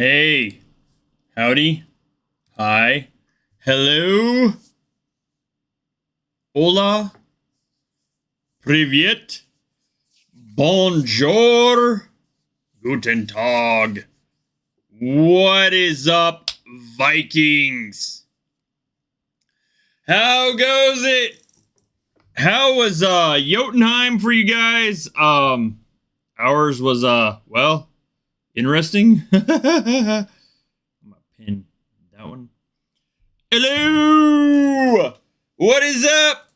Hey, howdy, hi, hello, hola, привет, bonjour, guten Tag. What is up, Vikings? How goes it? How was Jotunheim for you guys? Ours was well, interesting. I'm gonna pin that one. Hello! What is up?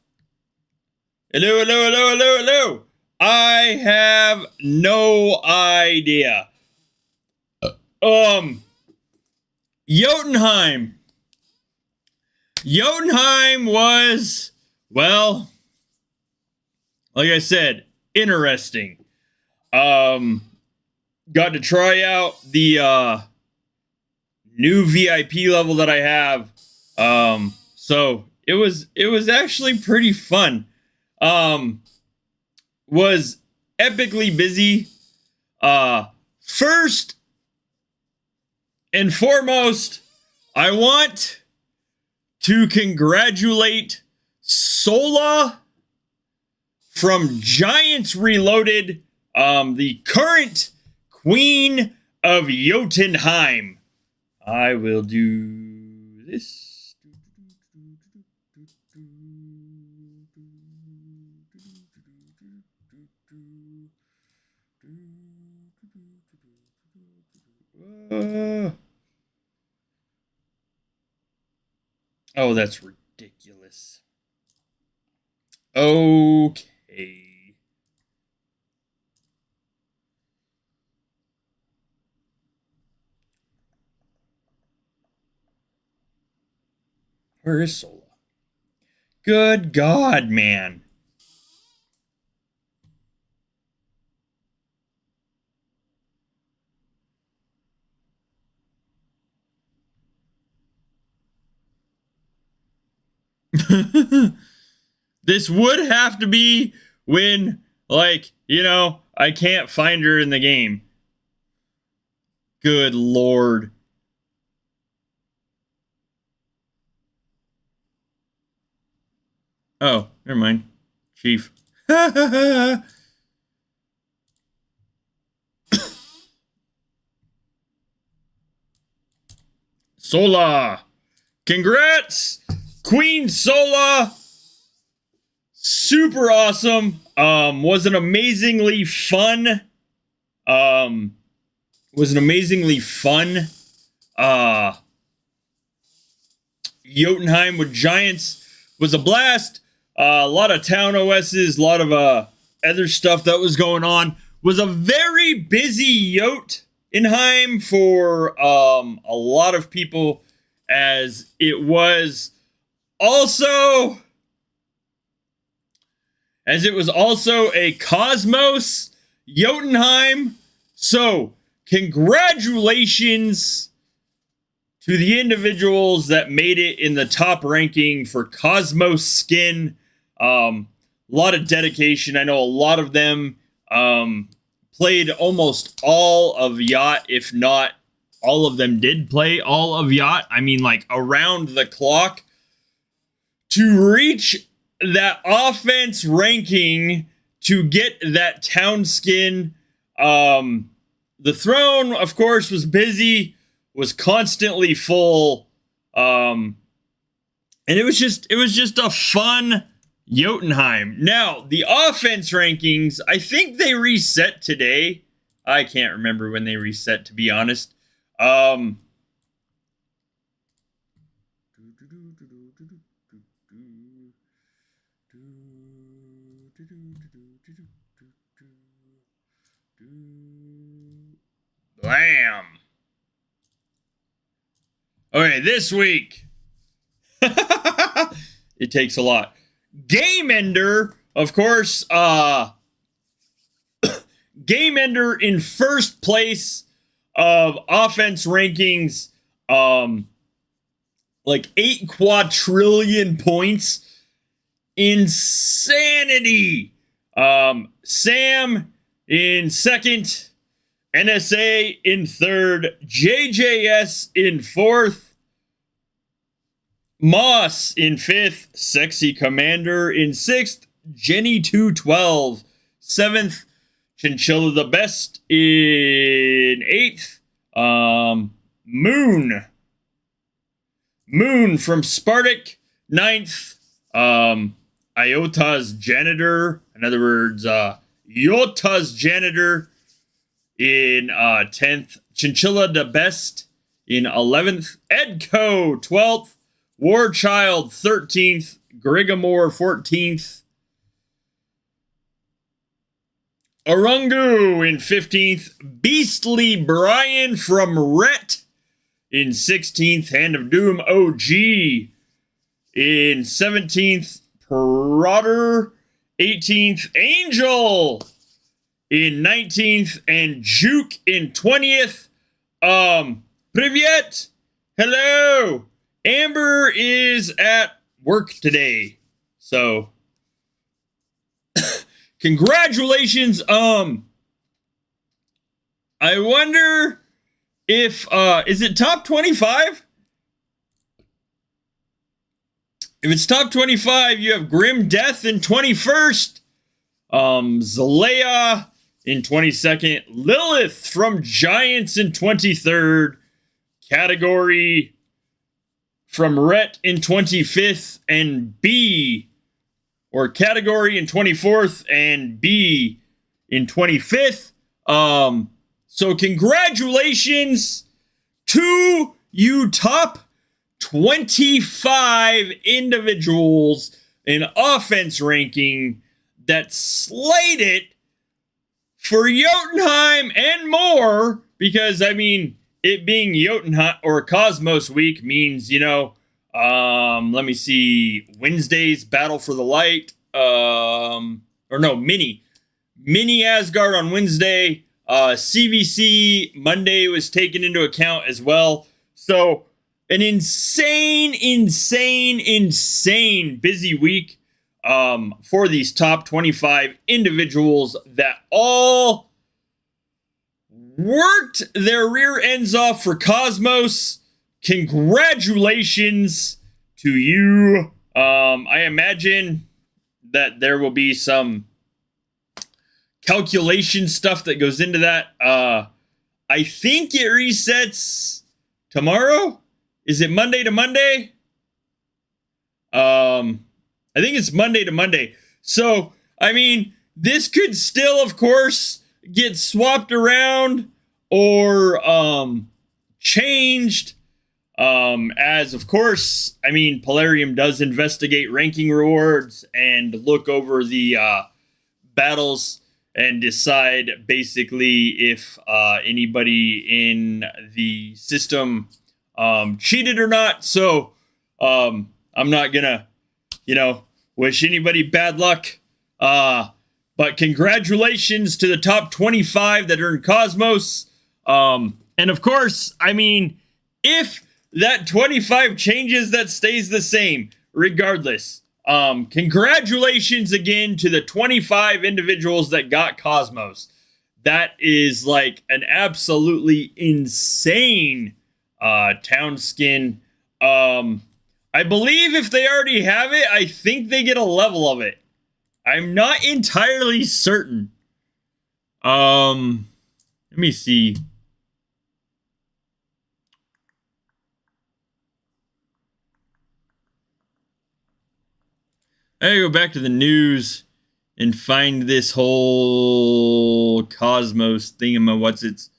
Hello, hello, hello, hello, hello. I have no idea. Jotunheim. Jotunheim was, well, like I said, interesting. Got to try out the new VIP level that I have. So it was actually pretty fun. Was epically busy. First and foremost, I want to congratulate Sola from Giants Reloaded, the current Queen of Jotunheim. I will do this. Oh, that's ridiculous. Okay. Where is Sola? Good God, man. This would have to be when, like, I can't find her in the game. Good Lord. Oh, never mind. Chief. Sola. Congrats, Queen Sola. Super awesome. Was an amazingly fun. Was an amazingly fun. Jotunheim with Giants was a blast. A lot of town OSs, a lot of other stuff that was going on. Was a very busy Jotunheim for a lot of people, as it was also a Cosmos Jotunheim. So congratulations to the individuals that made it in the top ranking for Cosmos skin. A lot of dedication. I know a lot of them played almost all of Yacht, if not all of them did play all of Yacht. I mean, like, around the clock to reach that offense ranking to get that town skin. The throne, of course, was busy, was constantly full. And it was just a fun Jotunheim. Now, the offense rankings, I think they reset today. I can't remember when they reset, to be honest. Blam. Okay, this week. It takes a lot. Game Ender, of course, Game Ender in first place of offense rankings, like 8 quadrillion points. Insanity. Sam in second, NSA in third, JJS in fourth, Moss in fifth, Sexy Commander in sixth, Jenny 212 seventh, Chinchilla the Best in eighth, Moon from Spartak ninth, Iota's Janitor, in other words, Yota's Janitor in 10th, Chinchilla the Best in 11th, Edco 12th, Warchild 13th, Grigomore 14th, Arungu in 15th, Beastly Brian from Rhett in 16th, Hand of Doom OG in 17th, Prodder 18th, Angel in 19th, and Juke in 20th. Privyet, hello. Amber is at work today, so congratulations. I wonder if is it top 25? If it's top 25, you have Grim Death in 21st, Zalea in 22nd, Lilith from Giants in 23rd, Category from Rhett in 25th, and B, or Category in 24th, and B in 25th. So congratulations to you top 25 individuals in offense ranking that slayed it for Jotunheim and more, because, I mean, it being Jotunheim or Cosmos week means, let me see, Wednesday's Battle for the Light, Mini Asgard on Wednesday, CVC Monday was taken into account as well. So an insane busy week for these top 25 individuals that all worked their rear ends off for Cosmos. Congratulations to you. I imagine that there will be some calculation stuff that goes into that. I think it resets tomorrow. Is it Monday to Monday? I think it's Monday to Monday. So, I mean, this could still, of course, get swapped around or changed. As, of course, I mean, Polarium does investigate ranking rewards and look over the battles and decide basically if anybody in the system cheated or not. So I'm not gonna, wish anybody bad luck. But congratulations to the top 25 that are in Cosmos. And of course, I mean, if that 25 changes, that stays the same regardless. Congratulations again to the 25 individuals that got Cosmos. That is like an absolutely insane town skin. I believe if they already have it, I think they get a level of it. I'm not entirely certain. Let me see. I gotta go back to the news and find this whole Cosmos thingamawhatsits.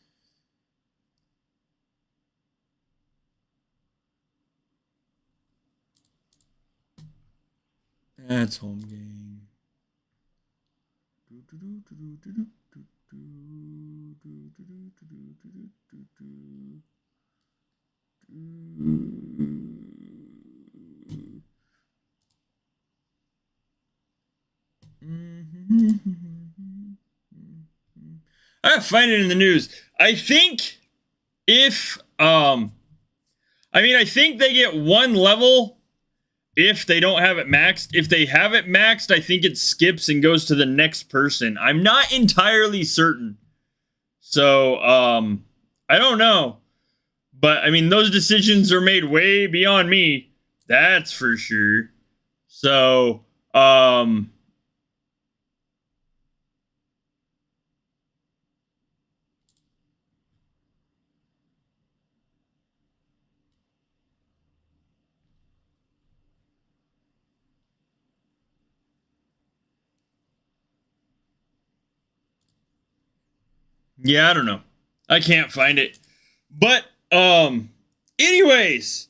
That's home game. I find it in the news. I think if I think they get one level if they don't have it maxed. If they have it maxed, I think it skips and goes to the next person. I'm not entirely certain. So, I don't know. But, I mean, those decisions are made way beyond me. That's for sure. So, yeah, I don't know. I can't find it. But, anyways,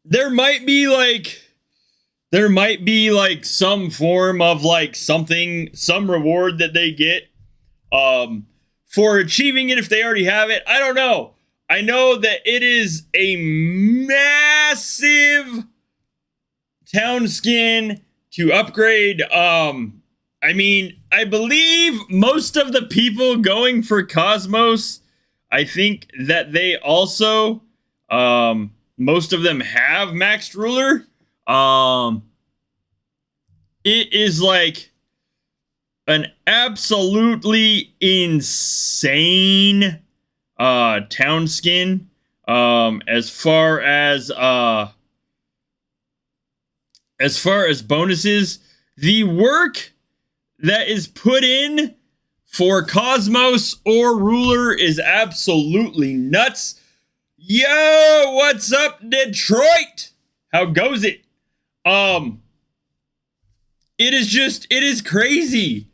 there might be some form of some reward that they get for achieving it if they already have it. I don't know. I know that it is a massive town skin to upgrade. I mean, I believe most of the people going for Cosmos, I think that they also, most of them have maxed ruler. It is like an absolutely insane town skin as far as bonuses. The work that is put in for Cosmos or Ruler is absolutely nuts. Yo, what's up, Detroit? How goes it? It is crazy.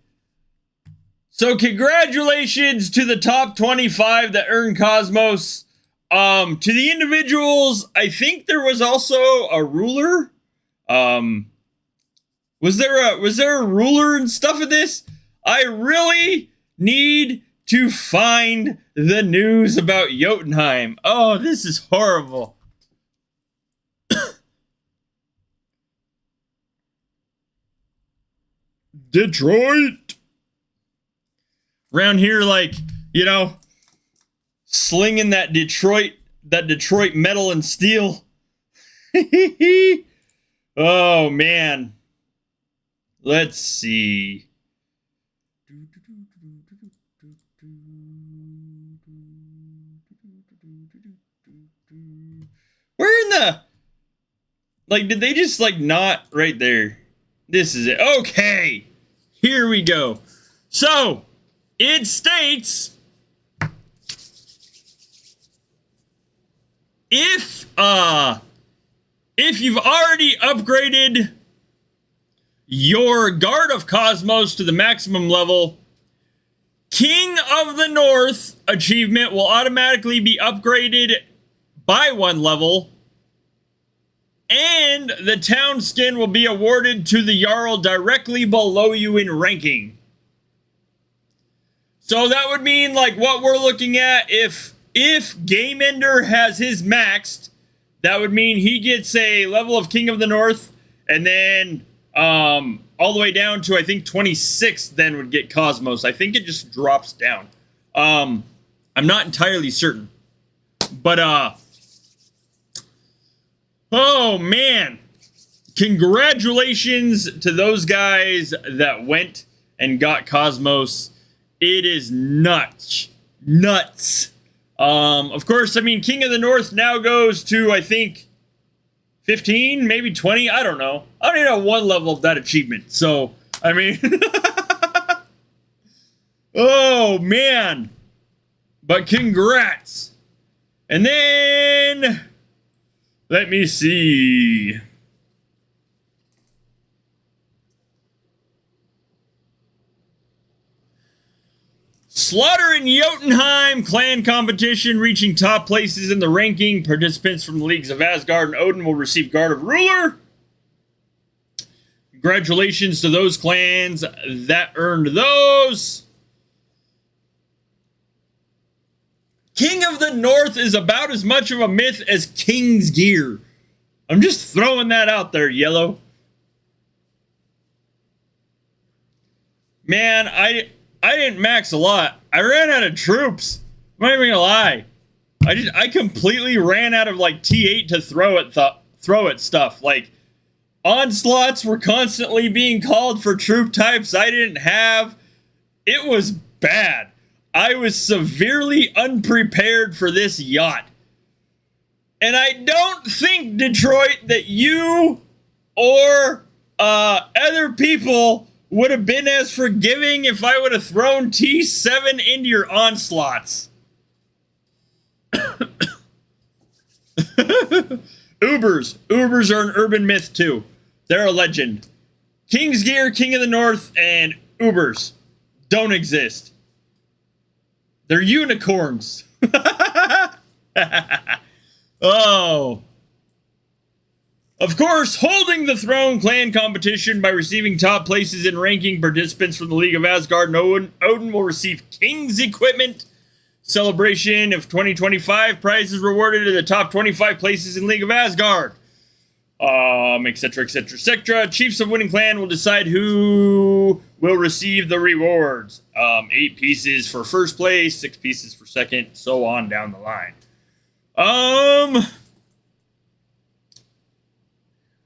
So congratulations to the top 25 that earn Cosmos. To the individuals, I think there was also a ruler. Was there a ruler and stuff in this? I really need to find the news about Jotunheim. Oh, this is horrible. Detroit. Around here, like, you know, slinging that Detroit metal and steel. Oh, man. Let's see. Where in the... Like, did they just, like, not right there? This is it. Okay. Here we go. So, it states... If you've already upgraded your Guard of Cosmos to the maximum level, King of the North achievement will automatically be upgraded by 1 level, and the town skin will be awarded to the Jarl directly below you in ranking. So that would mean, like, what we're looking at, if Game Ender has his maxed, that would mean he gets a level of King of the North, and then all the way down to, I think, 26 then would get Cosmos. I think it just drops down. I'm not entirely certain. But, oh, man. Congratulations to those guys that went and got Cosmos. It is nuts. Nuts. Of course, I mean, King of the North now goes to, I think, 15, maybe 20. I don't know. I don't even know 1 level of that achievement. So, I mean, oh, man. But congrats. And then, let me see. Slaughter in Jotunheim clan competition, reaching top places in the ranking. Participants from the leagues of Asgard and Odin will receive Guard of Ruler. Congratulations to those clans that earned those. King of the North is about as much of a myth as King's Gear. I'm just throwing that out there, Yellow. Man, I didn't max a lot. I ran out of troops. I'm not even gonna lie. I completely ran out of, like, T8 to throw at stuff. Like, onslaughts were constantly being called for troop types I didn't have. It was bad. I was severely unprepared for this yacht. And I don't think, Detroit, that you or other people would have been as forgiving if I would have thrown T7 into your onslaughts. Ubers. Ubers are an urban myth, too. They're a legend. King's Gear, King of the North, and Ubers don't exist. They're unicorns. Oh. Of course, holding the throne clan competition by receiving top places in ranking. Participants from the League of Asgard and Odin will receive King's equipment. Celebration of 2025. Prizes rewarded to the top 25 places in League of Asgard. Etc, etc, etc. Chiefs of winning clan will decide who will receive the rewards. 8 pieces for first place, 6 pieces for second, so on down the line.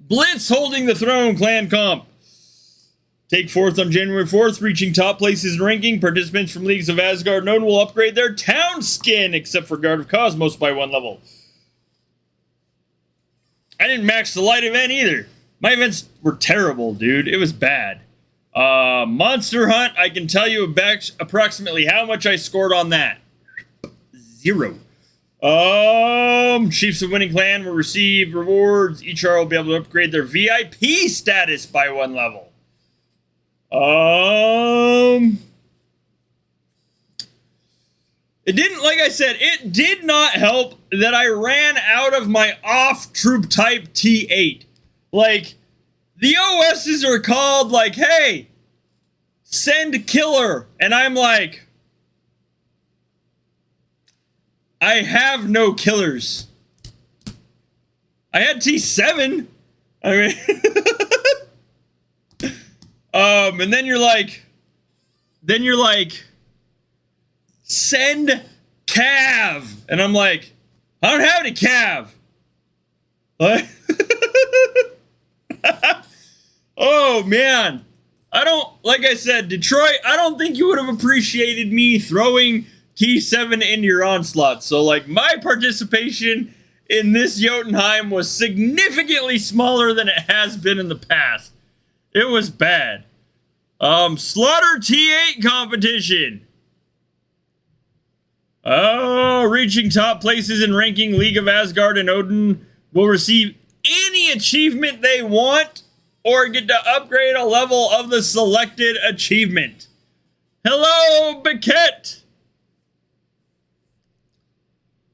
Blitz holding the throne clan comp. Take forth on January 4th, reaching top places in ranking. Participants from Leagues of Asgard and Odin will upgrade their town skin, except for Guard of Cosmos, by 1 level. I didn't max the light event either. My events were terrible, dude. It was bad. Monster Hunt, I can tell you approximately how much I scored on that. 0. Chiefs of winning clan will receive rewards. Each R will be able to upgrade their VIP status by 1 level. It didn't, like I said, it did not help that I ran out of my off troop type T8. Like, the OSs are called, like, hey, send killer. And I'm like, I have no killers. I had T7. I mean, and then you're like, send Cav. And I'm like, I don't have any Cav. What? Oh, man. I don't, like I said, Detroit, I don't think you would have appreciated me throwing T7 into your onslaught. So, like, my participation in this Jotunheim was significantly smaller than it has been in the past. It was bad. Slaughter T8 competition. Oh, reaching top places in ranking League of Asgard and Odin will receive any achievement they want or get to upgrade a level of the selected achievement. Hello, Biquette.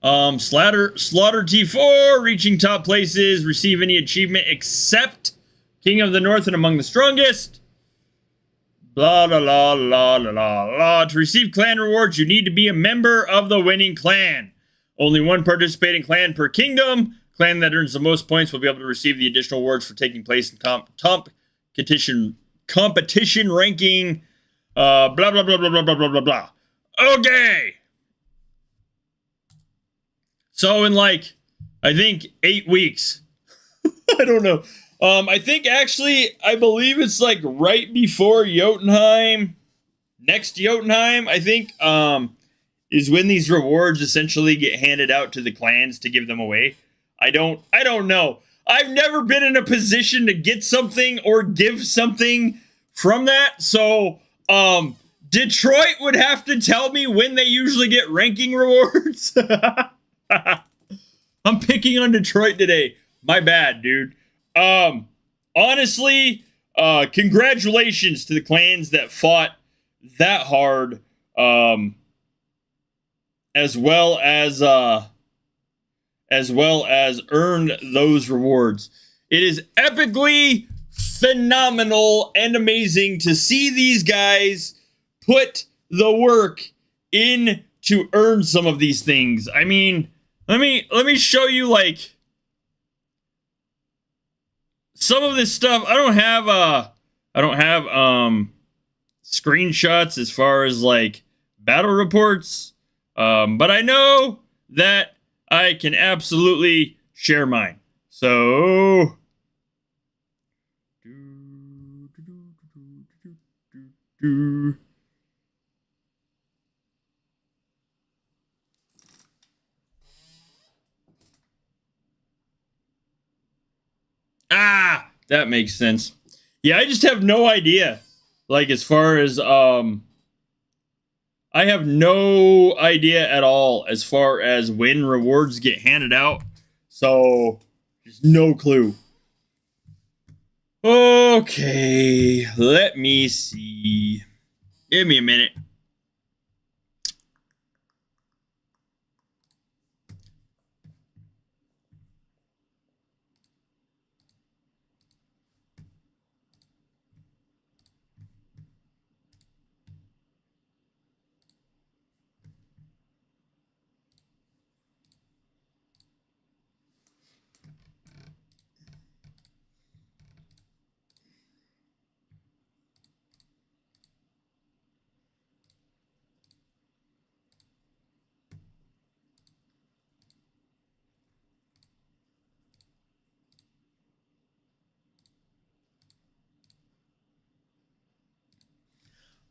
Slaughter T4, reaching top places, receive any achievement except King of the North and Among the Strongest. Blah, blah, blah, blah, blah, blah. To receive clan rewards, you need to be a member of the winning clan. Only one participating clan per kingdom. Clan that earns the most points will be able to receive the additional awards for taking place in competition ranking. Blah, blah, blah, blah, blah, blah, blah, blah, blah. Okay. So in like, I think 8 weeks. I don't know. I think actually, I believe it's like right before Jotunheim. Next Jotunheim, I think, is when these rewards essentially get handed out to the clans to give them away. I don't know. I've never been in a position to get something or give something from that. So, Detroit would have to tell me when they usually get ranking rewards. I'm picking on Detroit today. My bad, dude. Honestly, congratulations to the clans that fought that hard, as well as earned those rewards. It is epically phenomenal and amazing to see these guys put the work in to earn some of these things. I mean, let me show you like some of this stuff. I don't have screenshots as far as like battle reports, but I know that I can absolutely share mine. So that makes sense. Yeah, I just have no idea. Like, as far as, I have no idea at all as far as when rewards get handed out. So, just no clue. Okay, let me see. Give me a minute.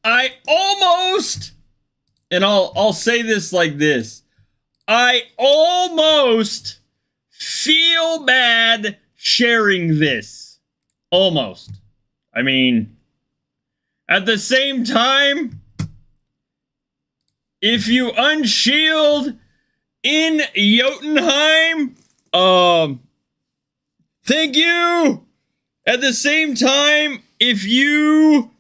I almost, and I'll say this like this. I almost feel bad sharing this. Almost. I mean, at the same time, if you unshield in Jotunheim, thank you. At the same time, if you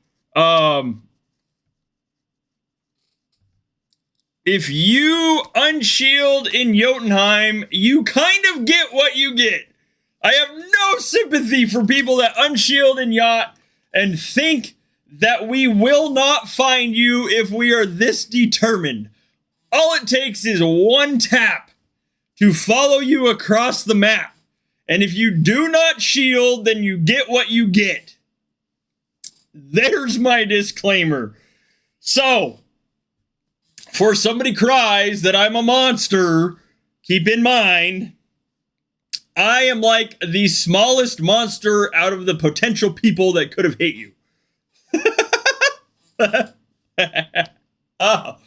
if you unshield in Jotunheim, you kind of get what you get. I have no sympathy for people that unshield in Yacht and think that we will not find you if we are this determined. All it takes is one tap to follow you across the map. And if you do not shield, then you get what you get. There's my disclaimer. So, before somebody cries that I'm a monster, keep in mind, I am like the smallest monster out of the potential people that could have hit you. Oh,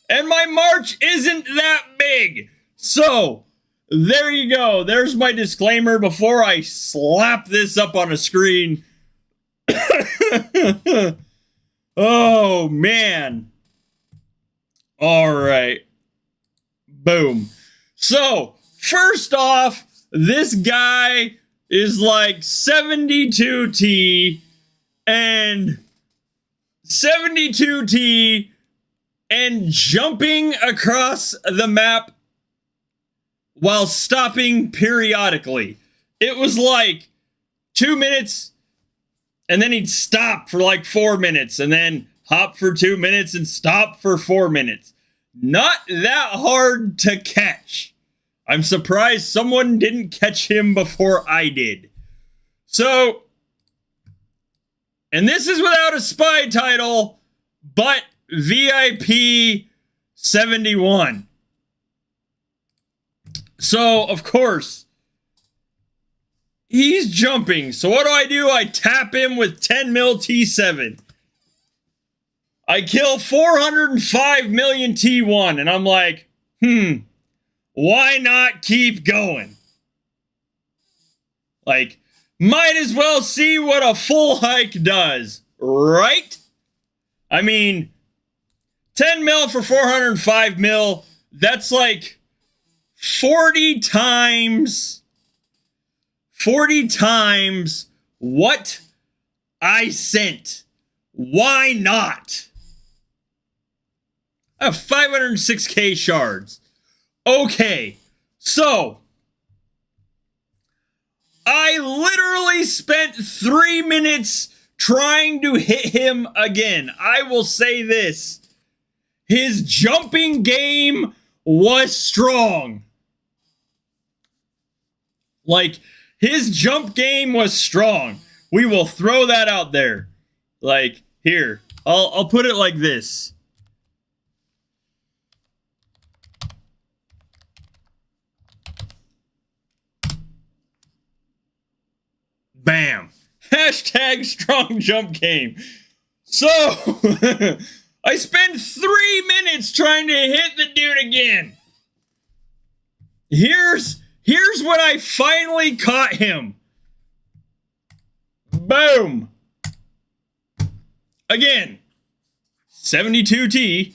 and my march isn't that big. So, there you go. There's my disclaimer before I slap this up on a screen. Oh, man. All right. Boom. So, first off, this guy is like 72T and 72T and jumping across the map while stopping periodically. It was like 2 minutes, and then he'd stop for like 4 minutes, and then hop for 2 minutes and stop for 4 minutes. Not that hard to catch. I'm surprised someone didn't catch him before I did. So, and this is without a spy title, but VIP 71. So, of course, he's jumping. So what do? I tap him with 10 mil T7. I kill 405 million T1, and I'm like, why not keep going? Like, might as well see what a full hike does, right? I mean, 10 mil for 405 mil, that's like 40 times what I sent. Why not? I have 506k shards. Okay, so I literally spent 3 minutes trying to hit him again. I will say this. His jumping game was strong. Like, his jump game was strong. We will throw that out there. Like, here, I'll put it like this. Bam. Hashtag strong jump game. So, I spent 3 minutes trying to hit the dude again. Here's when I finally caught him. Boom. Again, 72T.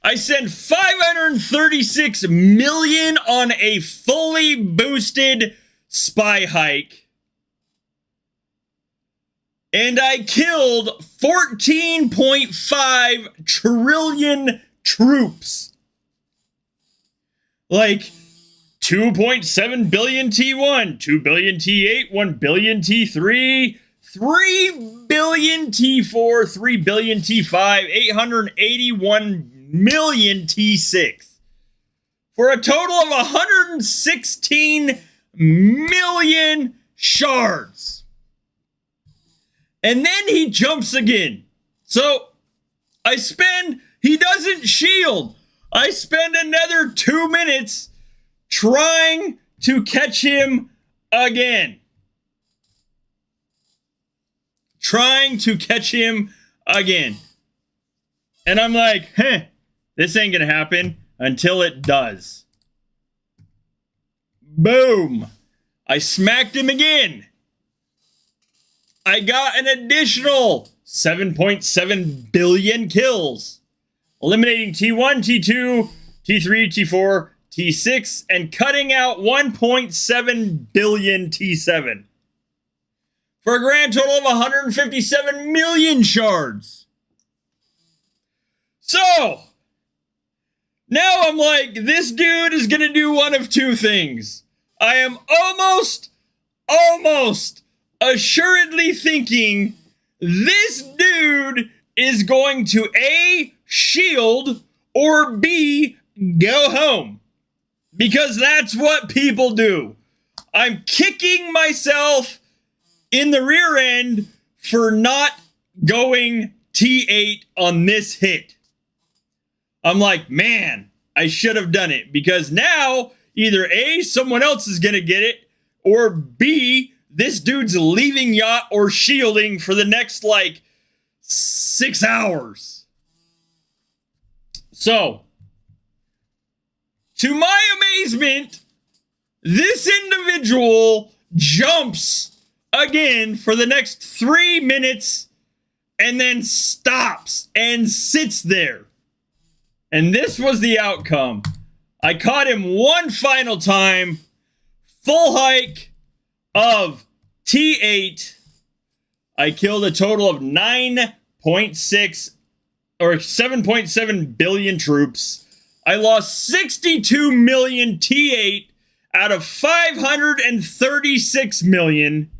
I sent 536 million on a fully boosted spy hike. And I killed 14.5 trillion troops. Like 2.7 billion T1, 2 billion T8, 1 billion T3, 3 billion T4, 3 billion T5, 881 million T6. For a total of 116 million shards. And then he jumps again. So he doesn't shield. I spend another 2 minutes trying to catch him again. And I'm like, this ain't gonna happen until it does. Boom. I smacked him again. I got an additional 7.7 billion kills, eliminating T1, T2, T3, T4, T6, and cutting out 1.7 billion T7. For a grand total of 157 million shards. So, now I'm like, this dude is going to do one of two things. I am almost assuredly thinking this dude is going to A, shield, or B, go home. Because that's what people do. I'm kicking myself in the rear end for not going T8 on this hit. I'm like, man, I should have done it. Because now, either A, someone else is going to get it, or B, this dude's leaving yacht or shielding for the next, 6 hours. So, to my amazement, this individual jumps again for the next 3 minutes and then stops and sits there. And this was the outcome. I caught him one final time, full hike of T8. I killed a total of 9.6 or 7.7 billion troops. I lost 62 million T8 out of 536 million.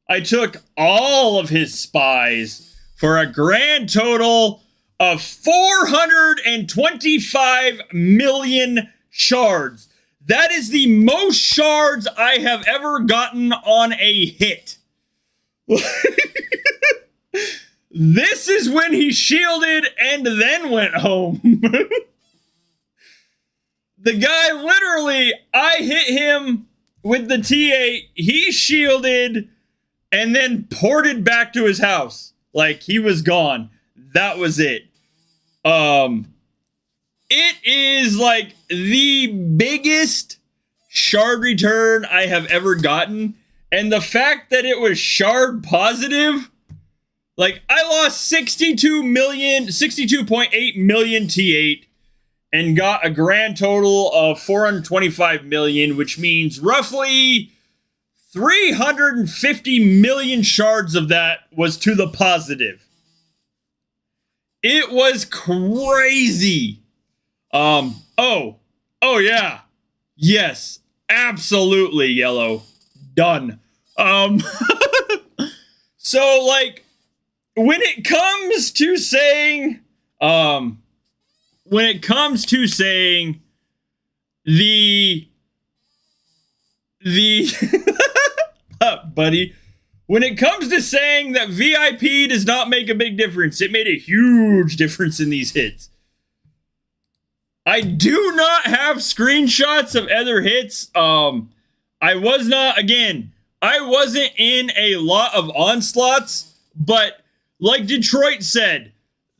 I took all of his spies for a grand total of 425 million shards. That is the most shards I have ever gotten on a hit. This is when he shielded and then went home. The guy literally, I hit him with the T8, he shielded, and then ported back to his house. Like, he was gone. That was it. It is like the biggest shard return I have ever gotten. And the fact that it was shard positive, like, I lost 62.8 million T8 and got a grand total of 425 million, which means roughly 350 million shards of that was to the positive. It was crazy. Oh yeah. Yes, absolutely, Yellow. Done. So, like, when it comes to saying the buddy, when it comes to saying that VIP does not make a big difference, it made a huge difference in these hits. I do not have screenshots of other hits. I wasn't in a lot of onslaughts, but like Detroit said,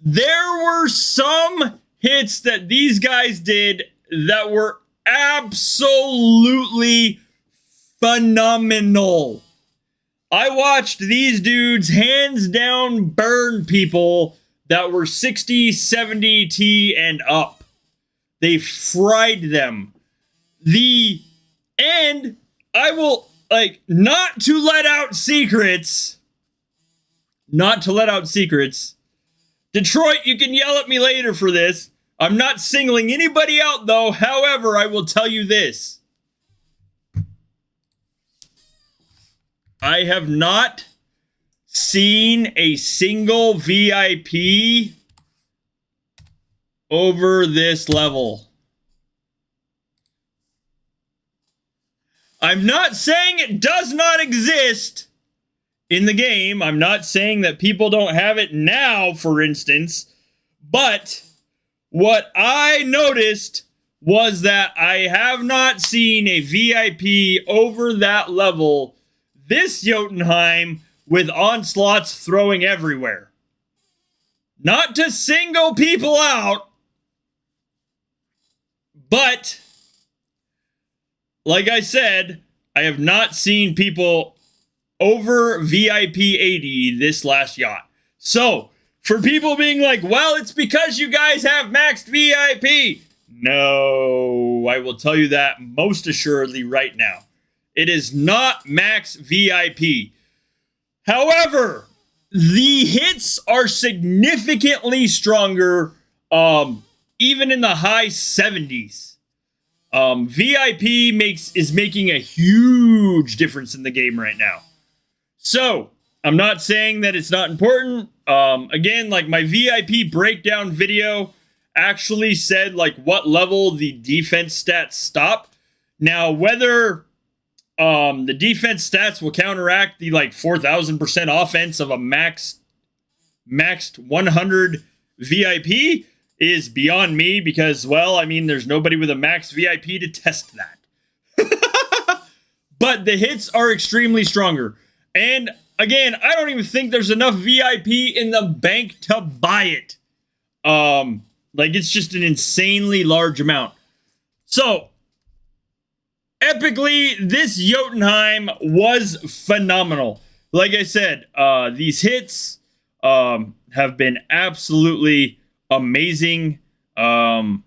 there were some hits that these guys did that were absolutely phenomenal. I watched these dudes hands down burn people that were 60, 70 T and up. They fried them. And I will, not to let out secrets. Detroit, you can yell at me later for this. I'm not singling anybody out, though. However, I will tell you this. I have not seen a single VIP over this level. I'm not saying it does not exist in the game. I'm not saying that people don't have it now, for instance. But what I noticed was that I have not seen a VIP over that level this Jotunheim with onslaughts throwing everywhere. Not to single people out, but like I said, I have not seen people over VIP 80 this last yacht. So, for people being like, well, it's because you guys have maxed VIP. No, I will tell you that most assuredly right now. It is not max VIP. However, the hits are significantly stronger, even in the high 70s. VIP is making a huge difference in the game right now. So, I'm not saying that it's not important. Again, like my VIP breakdown video actually said like what level the defense stats stop. Now, whether the defense stats will counteract the like 4,000% offense of a maxed 100 VIP is beyond me because, well, I mean, there's nobody with a max VIP to test that. But the hits are extremely stronger. And again, I don't even think there's enough VIP in the bank to buy it. Like, it's just an insanely large amount. So, epically, this Jotunheim was phenomenal. Like I said, these hits have been absolutely amazing. And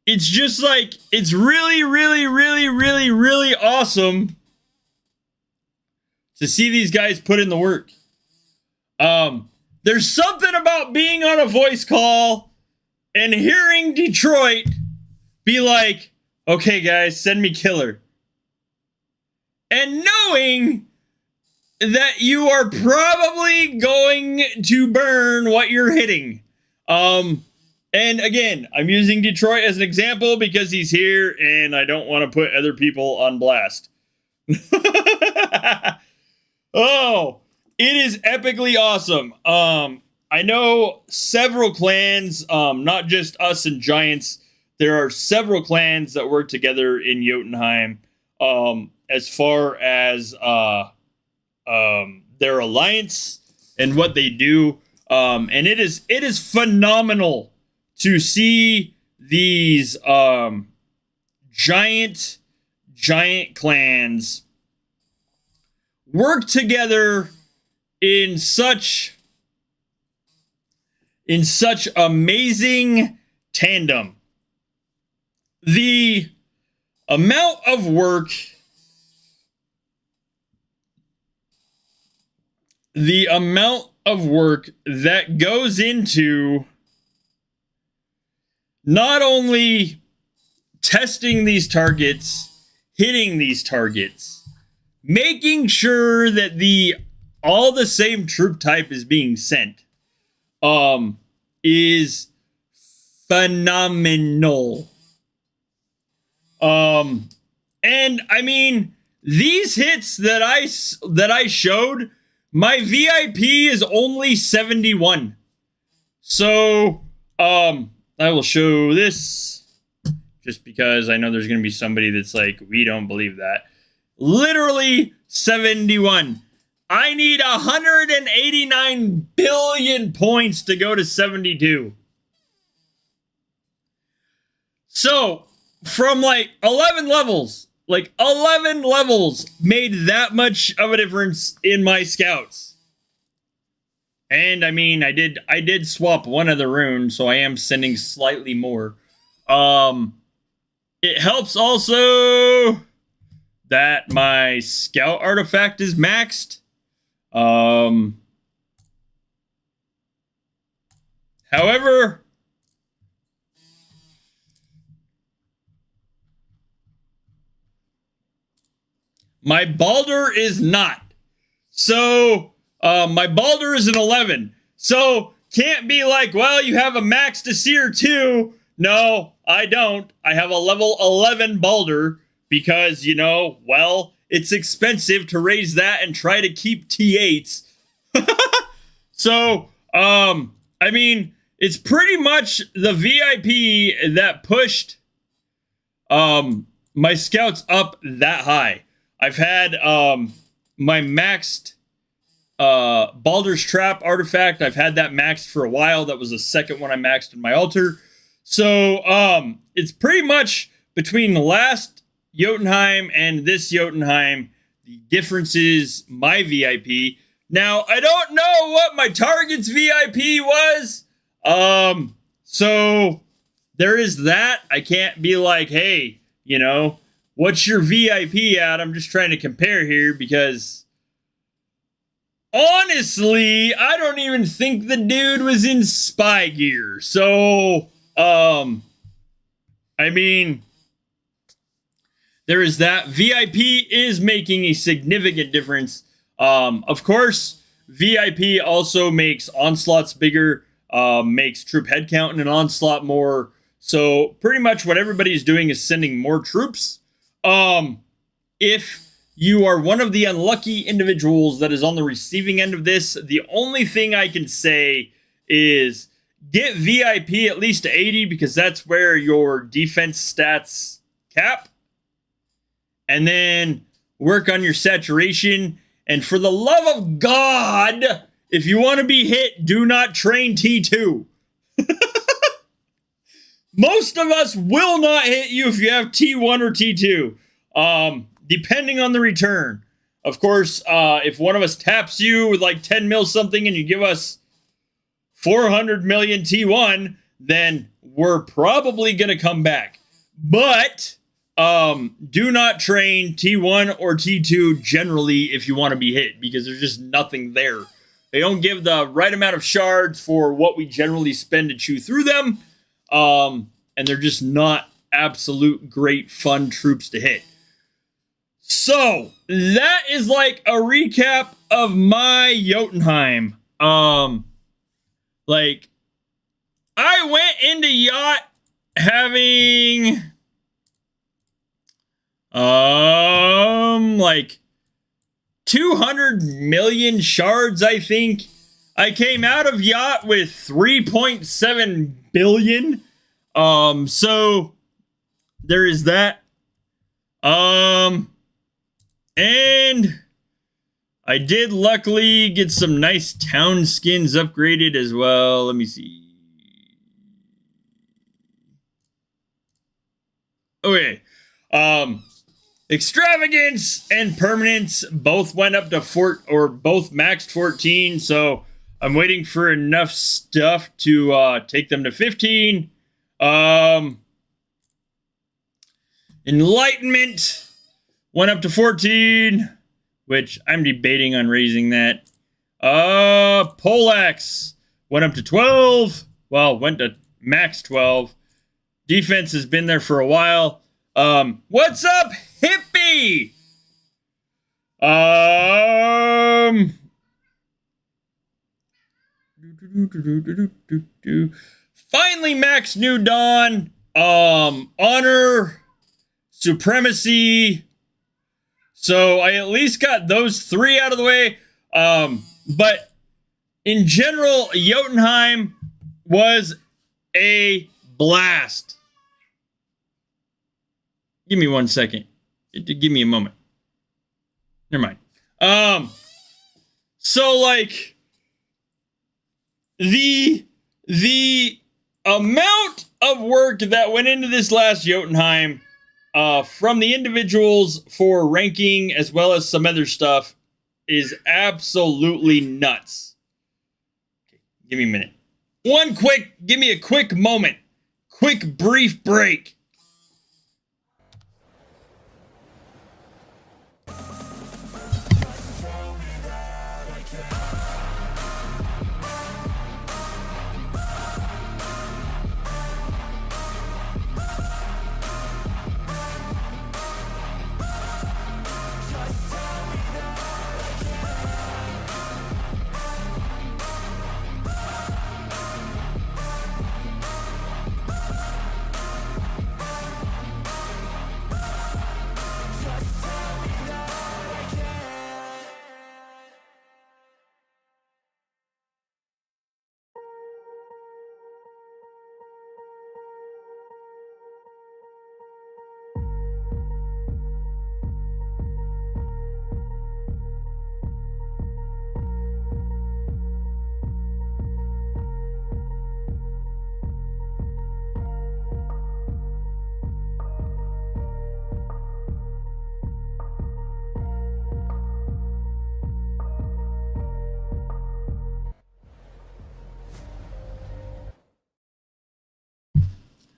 it's just like, it's really, really, really, really, really awesome to see these guys put in the work. There's something about being on a voice call and hearing Detroit be like, okay, guys, send me killer. And knowing that you are probably going to burn what you're hitting. And again, I'm using Detroit as an example because he's here and I don't want to put other people on blast. Oh, it is epically awesome. I know several clans, not just us and Giants. There are several clans that work together in Jotunheim as far as their alliance and what they do. And it is phenomenal to see these giant clans work together in such amazing tandem. The amount of work that goes into not only testing these targets, hitting these targets, making sure that all the same troop type is being sent, is phenomenal. And I mean, these hits that I showed, my VIP is only 71. So, I will show this just because I know there's going to be somebody that's like, we don't believe that. Literally 71. I need 189 billion points to go to 72. So, from like 11 levels made that much of a difference in my scouts. And I mean, I did swap one of the runes, so I am sending slightly more. It helps also that my scout artifact is maxed. However, my Balder is not. So, my Balder is an 11. So, can't be like, well, you have a max to Seer 2. No, I don't. I have a level 11 Balder because, you know, well, it's expensive to raise that and try to keep T8s. So, I mean, it's pretty much the VIP that pushed my scouts up that high. I've had my maxed Baldur's Trap artifact. I've had that maxed for a while. That was the second one I maxed in my altar. So it's pretty much between the last Jotunheim and this Jotunheim. The difference is my VIP. Now, I don't know what my target's VIP was. So there is that. I can't be like, hey, you know, what's your VIP at? I'm just trying to compare here because honestly, I don't even think the dude was in spy gear. So, I mean, there is that. VIP is making a significant difference. Of course, VIP also makes onslaughts bigger, makes troop headcount in an onslaught more. So pretty much what everybody's doing is sending more troops. If you are one of the unlucky individuals that is on the receiving end of this, the only thing I can say is get VIP at least to 80 because that's where your defense stats cap. And then work on your saturation. And for the love of God, if you want to be hit, do not train T2. Most of us will not hit you if you have T1 or T2, depending on the return. Of course, if one of us taps you with like 10 mil something and you give us 400 million T1, then we're probably going to come back. But do not train T1 or T2 generally if you want to be hit because there's just nothing there. They don't give the right amount of shards for what we generally spend to chew through them. And they're just not absolute great fun troops to hit. So that is like a recap of my Jotunheim. Like I went into yacht having like 200 million shards, I think. I came out of yacht with 3.7 billion. So there is that. And I did luckily get some nice town skins upgraded as well. Let me see. Okay. Extravagance and permanence both went up to both maxed 14. So I'm waiting for enough stuff to take them to 15. Enlightenment went up to 14, which I'm debating on raising that. Poleaxe went up to 12. Well, went to max 12. Defense has been there for a while. What's up, hippie? Finally, Max New Dawn. Honor, supremacy. So I at least got those 3 out of the way. But in general, Jotunheim was a blast. Give me 1 second. Give me a moment. Never mind. So like the amount of work that went into this last Jotunheim, from the individuals for ranking as well as some other stuff, is absolutely nuts. Okay, give me a minute. Give me a quick moment. Quick brief break.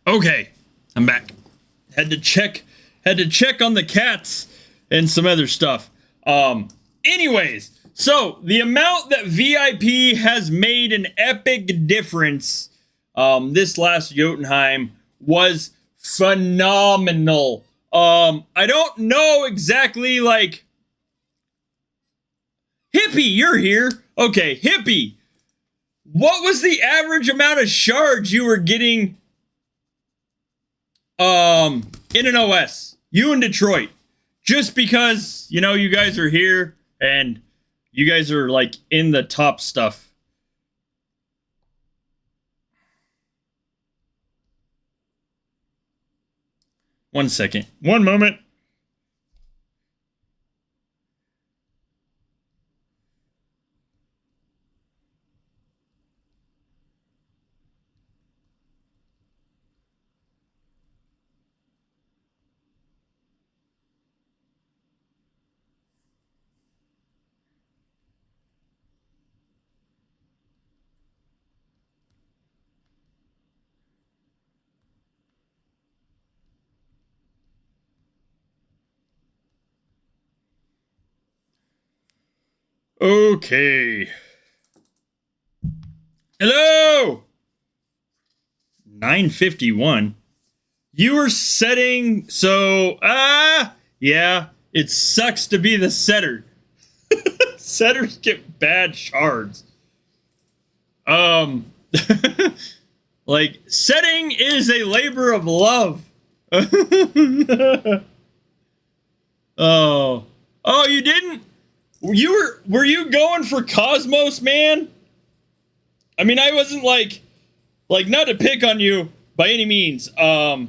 Okay, I'm back. Had to check Had to check on the cats and some other stuff. Anyways, so the amount that VIP has made an epic difference this last Jotunheim was phenomenal. I don't know exactly, like... Hippie, you're here. Okay, Hippie. What was the average amount of shards you were getting in an OS? You in Detroit. Just because, you know, you guys are here and you guys are like in the top stuff. One second. One moment. Okay. Hello! 951. You were setting, so, yeah, it sucks to be the setter. Setters get bad shards. Like, setting is a labor of love. Oh, you didn't? Were you going for Cosmos, man? I mean, I wasn't like not to pick on you by any means. 10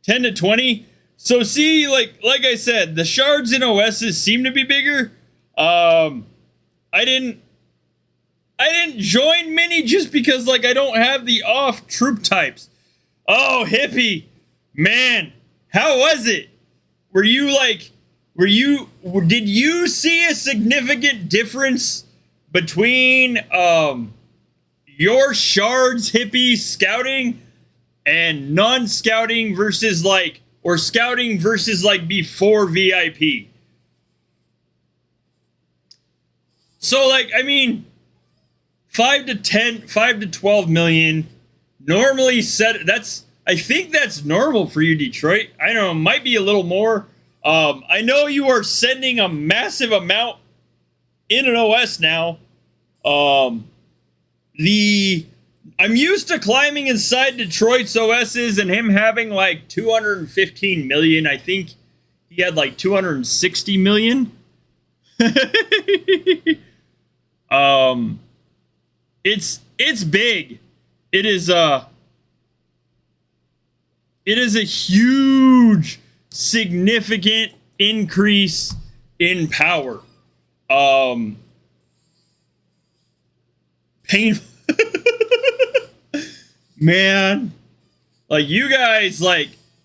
to 20. So see, like I said, the shards in OSs seem to be bigger. I didn't join many just because, like, I don't have the off troop types. Oh, Hippie, man, how was it? Did you see a significant difference between your shards, Hippie, scouting and non-scouting versus or scouting versus before VIP? So I mean, 5 to 12 million normally set. I think that's normal for you, Detroit. I don't know, it might be a little more. I know you are sending a massive amount in an OS now. I'm used to climbing inside Detroit's OSs and him having 215 million. I think he had 260 million. It's big. It is a huge, significant increase in power. Painful. Man, you guys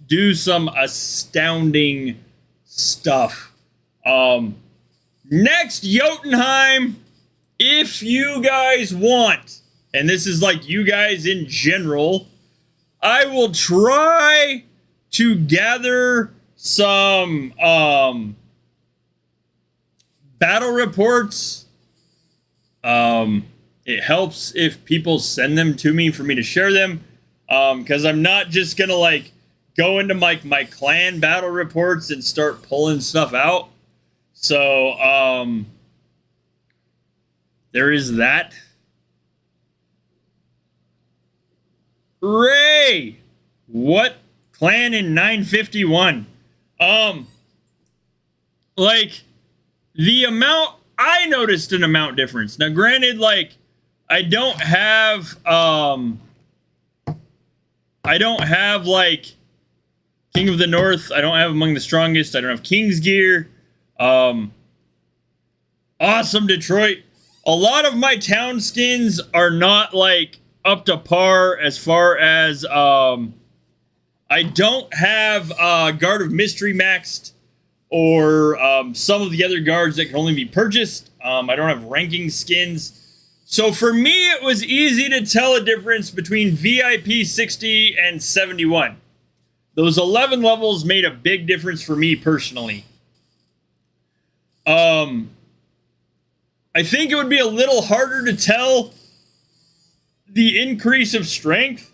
do some astounding stuff. Next Jotunheim, if you guys want, and this is you guys in general, I will try to gather some battle reports. It helps if people send them to me for me to share them, because I'm not just gonna go into my clan battle reports and start pulling stuff out. So there is that. Ray, what clan in 951? The amount, I noticed an amount difference. Now, granted, I don't have King of the North. I don't have Among the Strongest. I don't have King's Gear. Awesome, Detroit. A lot of my town skins are not up to par as far as I don't have Guard of Mystery maxed, or some of the other guards that can only be purchased. I don't have ranking skins. So for me, it was easy to tell a difference between VIP 60 and 71. Those 11 levels made a big difference for me personally. I think it would be a little harder to tell the increase of strength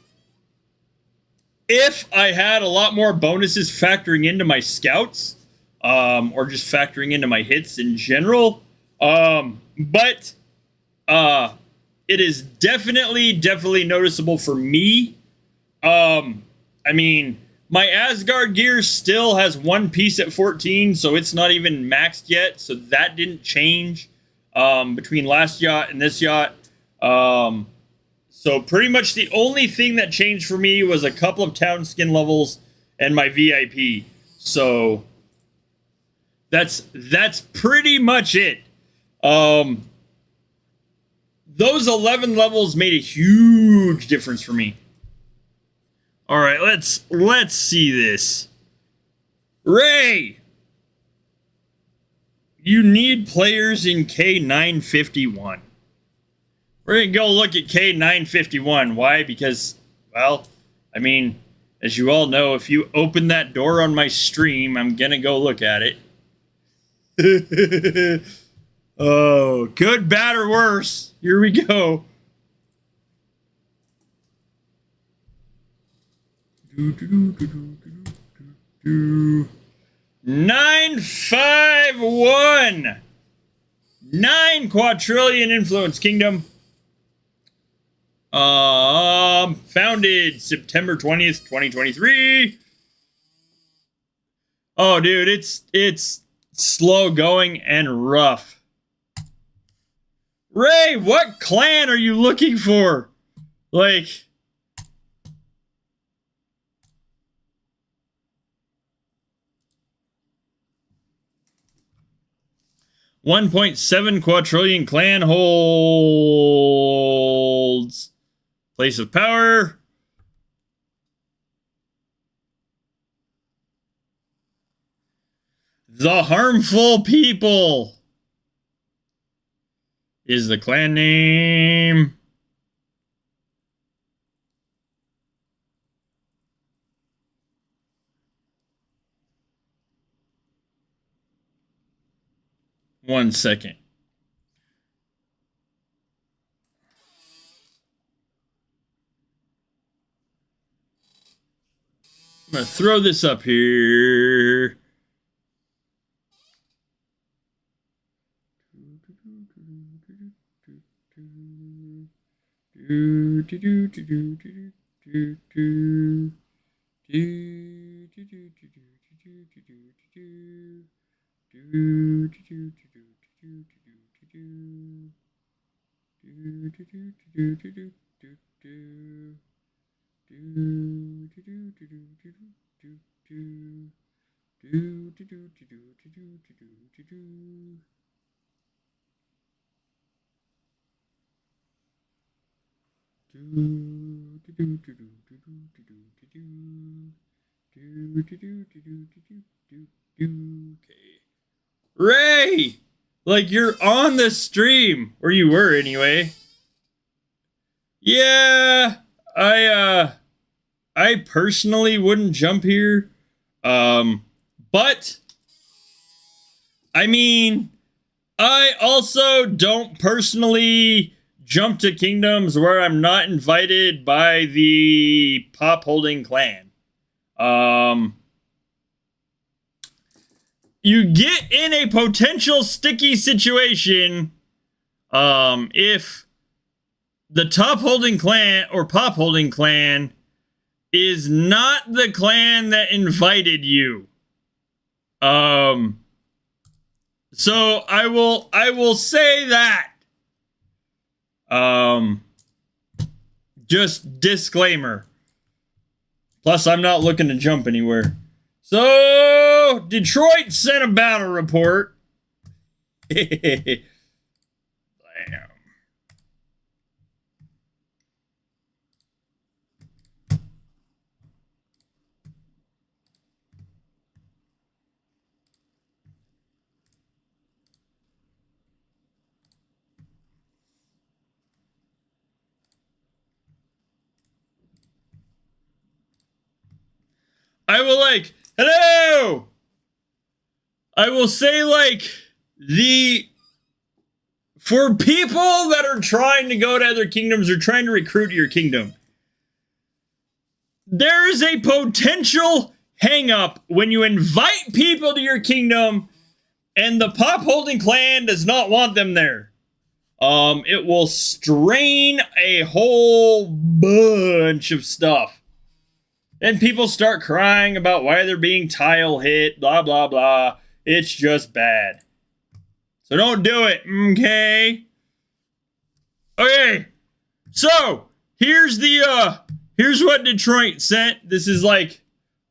if I had a lot more bonuses factoring into my scouts, or just factoring into my hits in general. But it is definitely noticeable for me. I mean, my Asgard gear still has one piece at 14, so it's not even maxed yet. So that didn't change between last yacht and this yacht. So pretty much the only thing that changed for me was a couple of town skin levels and my VIP. So that's pretty much it. Those 11 levels made a huge difference for me. All right, let's see this. Ray, you need players in K951. We're going to go look at K951. Why? Because, well, I mean, as you all know, if you open that door on my stream, I'm going to go look at it. Oh, good, bad, or worse. Here we go. 951. 9 quadrillion influence kingdom. Founded September 20th, 2023. Oh, dude, it's slow going and rough. Ray, what clan are you looking for? Like, $1.7 quadrillion clan holds place of power. The Harmful People is the clan name. One second. I'm going to throw this up here. Okay. Ray, like, you're on the stream, or you were anyway. Yeah, I personally wouldn't jump here. But I mean, I also don't personally jump to kingdoms where I'm not invited by the pop holding clan. You get in a potential sticky situation if the top holding clan or pop holding clan is not the clan that invited you. So I will say that. Just disclaimer. Plus, I'm not looking to jump anywhere. So, Detroit sent a battle report. Damn. I will like, hello! I will say like, for people that are trying to go to other kingdoms or trying to recruit your kingdom, there is a potential hang up when you invite people to your kingdom and the pop holding clan does not want them there. It will strain a whole bunch of stuff. And people start crying about why they're being tile hit, blah, blah, blah. It's just bad. So don't do it, okay? Okay, so here's what Detroit sent. This is like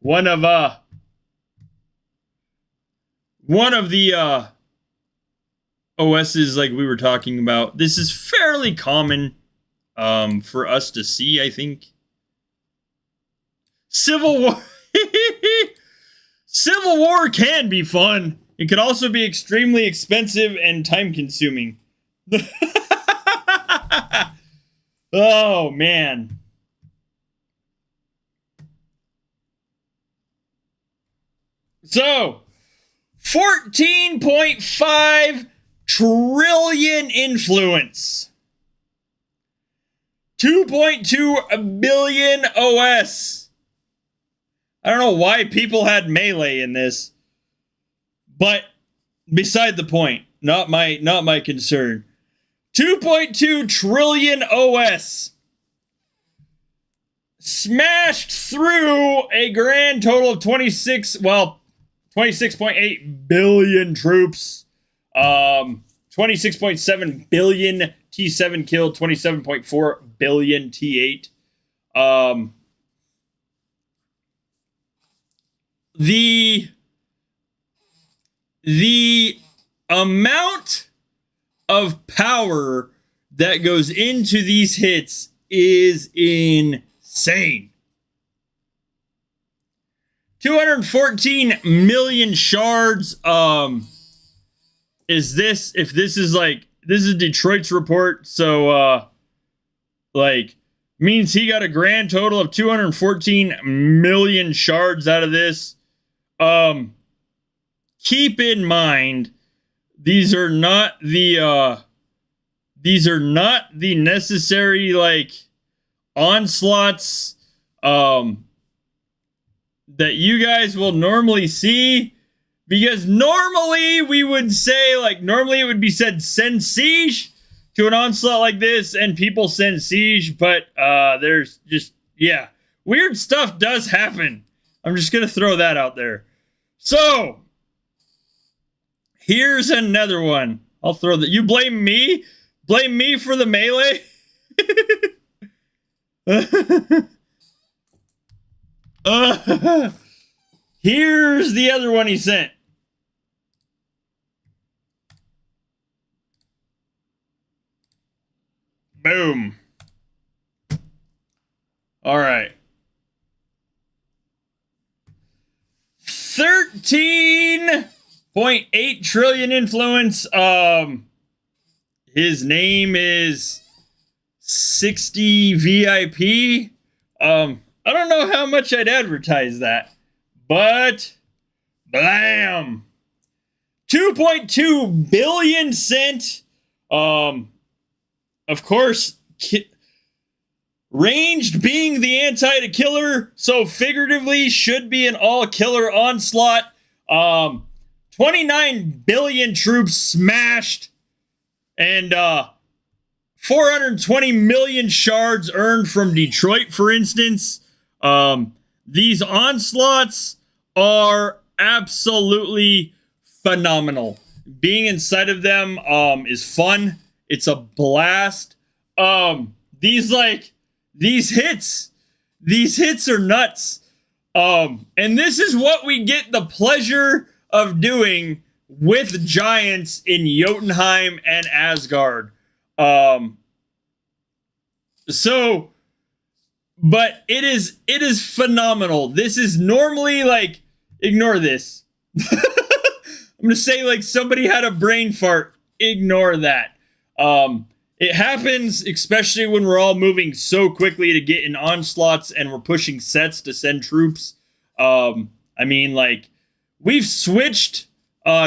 one of the OSs like we were talking about. This is fairly common for us to see, I think. Civil War. Civil War can be fun. It could also be extremely expensive and time-consuming. Oh, man. So, 14.5 trillion influence. 2.2 billion OS. I don't know why people had melee in this, but beside the point, not my concern. 2.2 trillion OS smashed through a grand total of 26.8 billion troops. 26.7 billion T7 killed, 27.4 billion T8. The amount of power that goes into these hits is insane. 214 million shards. This is Detroit's report, so means he got a grand total of 214 million shards out of this. Keep in mind, these are not the necessary onslaughts that you guys will normally see, because normally we would say normally it would be said send siege to an onslaught like this, and people send siege, but there's just weird stuff does happen. I'm just gonna throw that out there. So here's another one. I'll throw that. You blame me? Blame me for the melee? Here's the other one he sent. Boom. All right. 13.8 trillion influence. His name is 60 VIP. I don't know how much I'd advertise that, but blam. 2.2 billion sent. Of course, ranged being the anti-to-killer, so figuratively should be an all-killer onslaught. 29 billion troops smashed, and 420 million shards earned from Detroit, for instance. These onslaughts are absolutely phenomenal. Being inside of them is fun. It's a blast. These hits are nuts. And this is what we get the pleasure of doing with giants in Jotunheim and Asgard. But it is phenomenal. This is normally ignore this. I'm gonna say somebody had a brain fart. Ignore that. It happens, especially when we're all moving so quickly to get in onslaughts and we're pushing sets to send troops. I mean, like, we've switched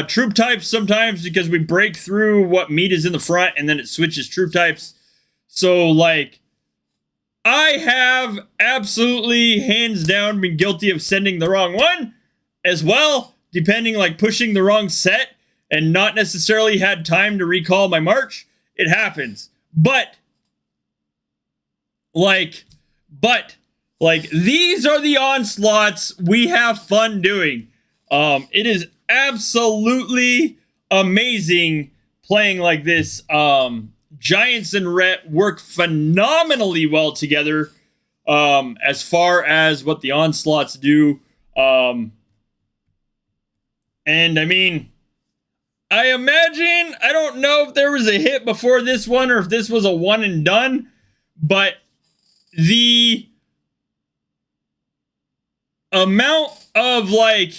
troop types sometimes because we break through what meat is in the front and then it switches troop types. So, like, I have absolutely, hands down, been guilty of sending the wrong one as well, depending, like, pushing the wrong set and not necessarily had time to recall my march. It happens. But, these are the onslaughts we have fun doing. It is absolutely amazing playing like this. Giants and Rhett work phenomenally well together as far as what the onslaughts do. And I mean, I imagine, I don't know if there was a hit before this one or if this was a one and done, but the amount of, like,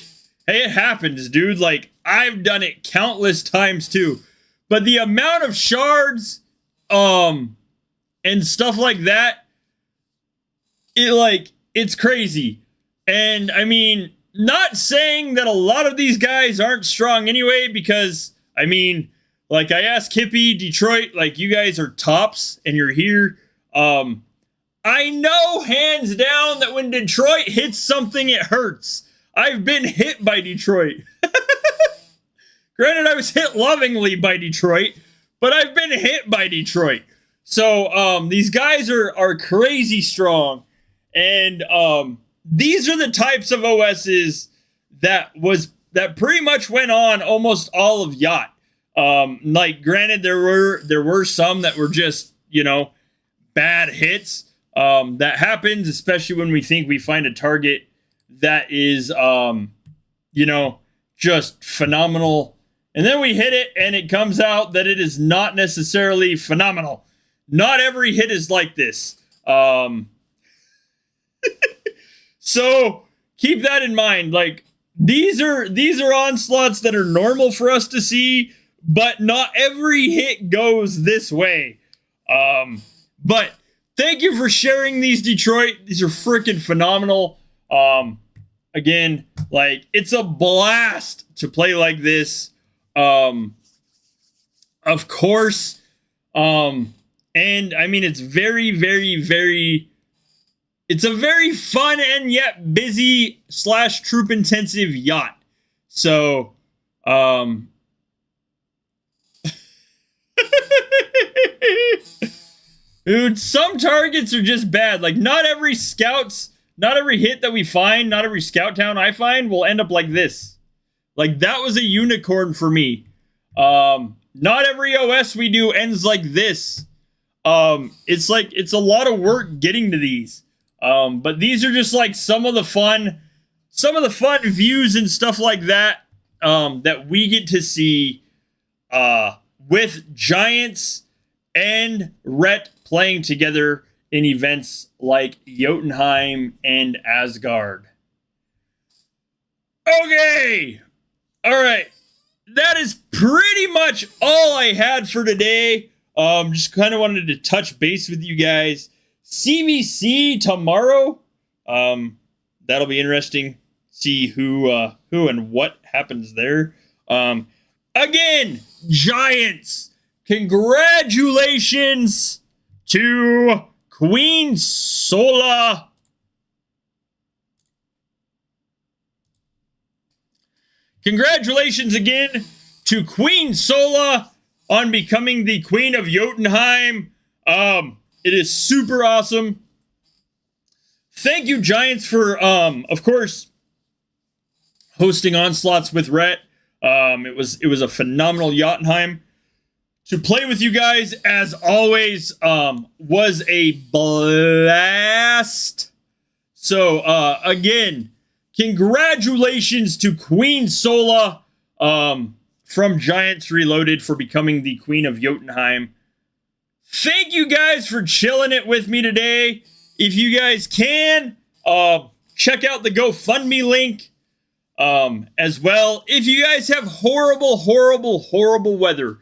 hey, it happens, dude. Like, I've done it countless times too. But the amount of shards, and stuff like that, it's crazy. And I mean, not saying that a lot of these guys aren't strong anyway, because I mean, like, I asked Hippie, Detroit, like, you guys are tops and you're here. I know hands down that when Detroit hits something, it hurts. I've been hit by Detroit. Granted, I was hit lovingly by Detroit, but I've been hit by Detroit. So these guys are crazy strong. And these are the types of OSs that pretty much went on almost all of Yacht. Like, granted, there were some that were just, you know, bad hits. That happens, especially when we think we find a target that is, you know, just phenomenal. And then we hit it, and it comes out that it is not necessarily phenomenal. Not every hit is like this. So keep that in mind. Like, these are onslaughts that are normal for us to see, but not every hit goes this way. But thank you for sharing these, Detroit. These are freaking phenomenal. Again, like, it's a blast to play like this. Of course. And I mean, it's very, very, very, it's a very fun and yet busy / troop intensive Yacht. So, dude, some targets are just bad. Like, not every hit that we find, not every scout town I find will end up like this. Like, that was a unicorn for me. Not every OS we do ends like this. It's a lot of work getting to these. But these are just like some of the fun views and stuff like that, that we get to see, with Giants and Rhett playing together in events like Jotunheim and Asgard. Okay. All right. That is pretty much all I had for today. Just kind of wanted to touch base with you guys. CVC tomorrow. That'll be interesting. See who and what happens there. Again, Giants. Congratulations to Queen Sola. Congratulations again to Queen Sola on becoming the Queen of Jotunheim. It is super awesome. Thank you, Giants, for, of course, hosting onslaughts with Rhett. It was a phenomenal Jotunheim. To play with you guys, as always, was a blast. So, again, congratulations to Queen Sola from Giants Reloaded for becoming the Queen of Jotunheim. Thank you guys for chilling it with me today. If you guys can, check out the GoFundMe link as well. If you guys have horrible, horrible, horrible weather,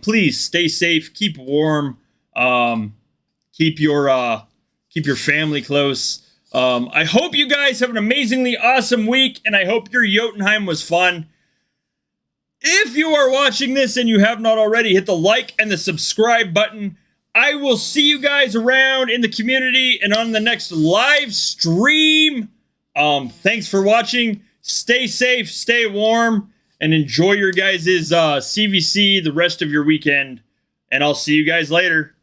please stay safe, keep warm, keep your family close. I hope you guys have an amazingly awesome week, and I hope your Jotunheim was fun. If you are watching this and you have not already, hit the like and the subscribe button. I will see you guys around in the community and on the next live stream. Thanks for watching. Stay safe, stay warm, and enjoy your guys' CVC the rest of your weekend. And I'll see you guys later.